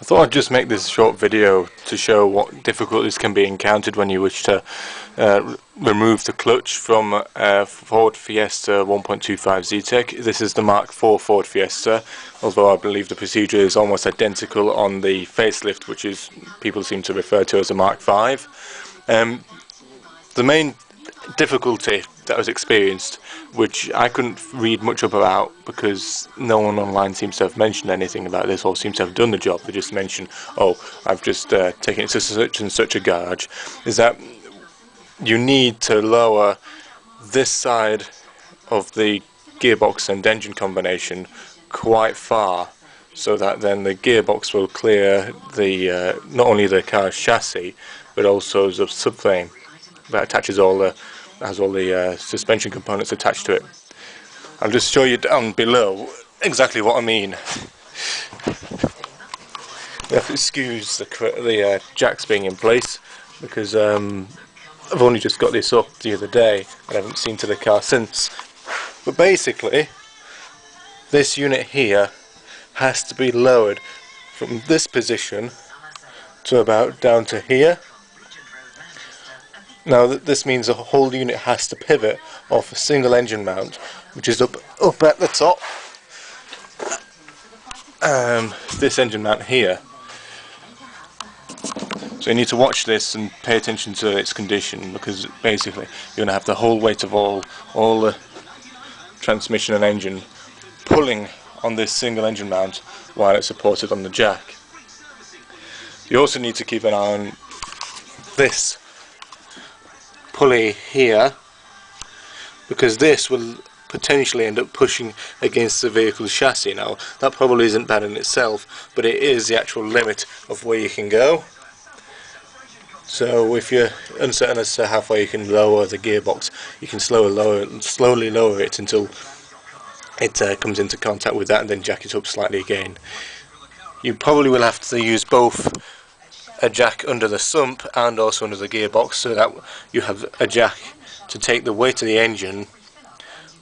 I thought I'd just make this short video to show what difficulties can be encountered when you wish to remove the clutch from Ford Fiesta 1.25 Zetec. This is the Mk4 Ford Fiesta, although I believe the procedure is almost identical on the facelift, which is people seem to refer to as a Mk5. The main difficulty that was experienced, which I couldn't read much up about because no one online seems to have mentioned anything about this or seems to have done the job. They just mention, oh, I've just taken it to such and such a garage, is that you need to lower this side of the gearbox and engine combination quite far, so that then the gearbox will clear the not only the car's chassis but also the subframe that attaches all the suspension components attached to it. I'll just show you down below exactly what I mean. You have to excuse the jacks being in place because I've only just got this up the other day and I haven't seen to the car since. But basically, this unit here has to be lowered from this position to about down to here. Now this means the whole unit has to pivot off a single engine mount, which is up at the top. This engine mount here. So you need to watch this and pay attention to its condition, because basically you're going to have the whole weight of all the transmission and engine pulling on this single engine mount while it's supported on the jack. You also need to keep an eye on this pulley here, because this will potentially end up pushing against the vehicle's chassis. Now that probably isn't bad in itself, but it is the actual limit of where you can go. So if you're uncertain as to how far you can lower the gearbox, you can slowly lower it until it comes into contact with that, and then jack it up slightly again. You probably will have to use both a jack under the sump and also under the gearbox, so that you have a jack to take the weight of the engine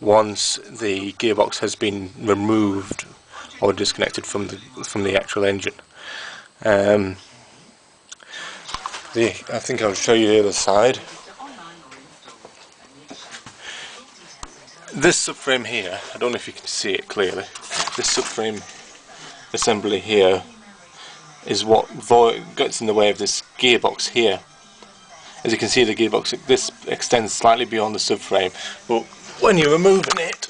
once the gearbox has been removed or disconnected from the actual engine. I think I'll show you the other side. This subframe here, I don't know if you can see it clearly, this subframe assembly here is what gets in the way of this gearbox here. As you can see, the gearbox, this extends slightly beyond the subframe, but when you're removing it,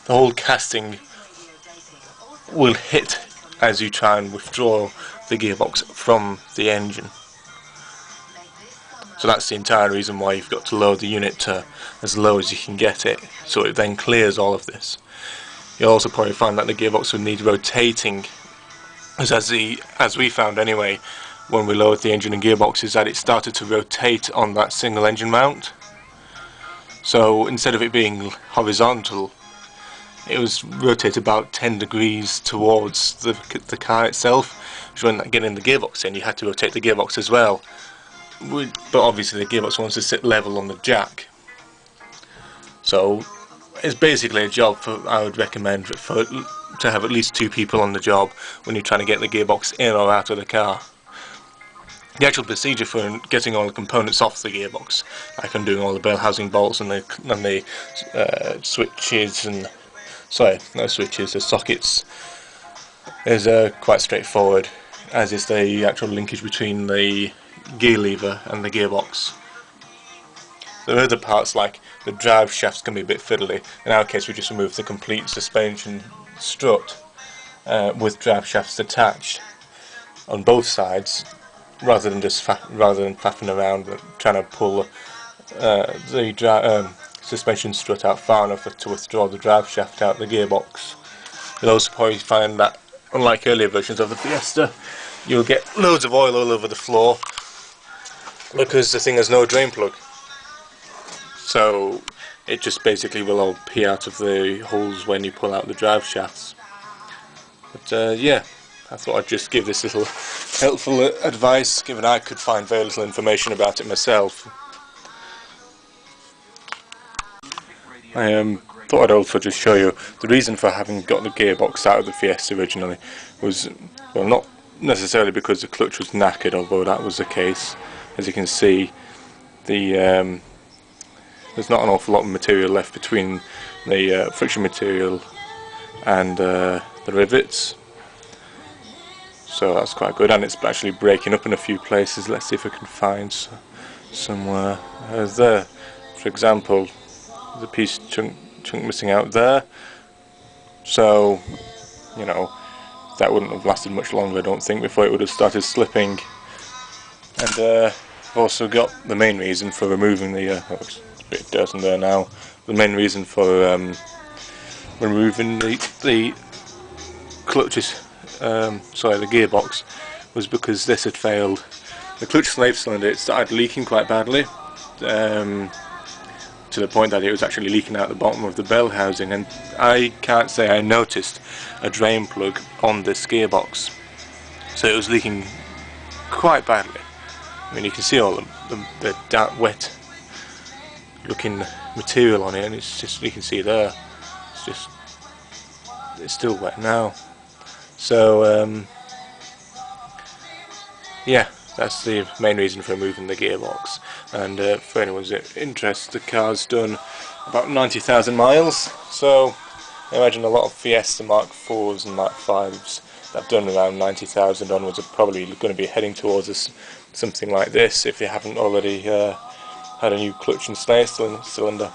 the whole casting will hit as you try and withdraw the gearbox from the engine. So that's the entire reason why you've got to lower the unit to as low as you can get it, so it then clears all of this. You'll also probably find that the gearbox would need rotating, as we found anyway when we lowered the engine and gearbox, is that it started to rotate on that single engine mount. So instead of it being horizontal, it was rotated about 10 degrees towards the car itself, which meant that getting the gearbox in, you had to rotate the gearbox as well. But obviously the gearbox wants to sit level on the jack. So it's basically a job I would recommend to have at least 2 people on the job when you're trying to get the gearbox in or out of the car. The actual procedure for getting all the components off the gearbox, like undoing all the bell housing bolts and the switches and the sockets, is quite straightforward, as is the actual linkage between the gear lever and the gearbox. The other parts, like the drive shafts, can be a bit fiddly. In our case, we just removed the complete suspension strut with drive shafts attached on both sides, rather than faffing around trying to pull the suspension strut out far enough to withdraw the drive shaft out the gearbox. You'll also probably find that, unlike earlier versions of the Fiesta, you'll get loads of oil all over the floor because the thing has no drain plug. So it just basically will all pee out of the holes when you pull out the drive shafts. But yeah, I thought I'd just give this little helpful advice, given I could find very little information about it myself. I am thought I'd also just show you the reason for having got the gearbox out of the Fiesta originally was, well, not necessarily because the clutch was knackered, although that was the case. As you can see, there's not an awful lot of material left between the friction material and the rivets, so that's quite good, and it's actually breaking up in a few places. Let's see if I can find somewhere. There, for example, there's a piece chunk missing out there, so you know, that wouldn't have lasted much longer, I don't think, before it would have started slipping. And I've also got the main reason for removing the oh, it's a bit dirt in there now. The main reason for removing the clutches, sorry, the gearbox, was because this had failed. The clutch slave cylinder, it started leaking quite badly, to the point that it was actually leaking out the bottom of the bell housing, and I can't say I noticed a drain plug on this gearbox, so it was leaking quite badly. I mean, you can see all the dark, wet looking material on it, and it's just, you can see there, it's still wet now. So yeah, that's the main reason for removing the gearbox. And for anyone's interest, the car's done about 90,000 miles, so I imagine a lot of Fiesta Mark 4s and Mark 5s that have done around 90,000 onwards are probably going to be heading towards something like this, if they haven't already had a new clutch and snare cylinder.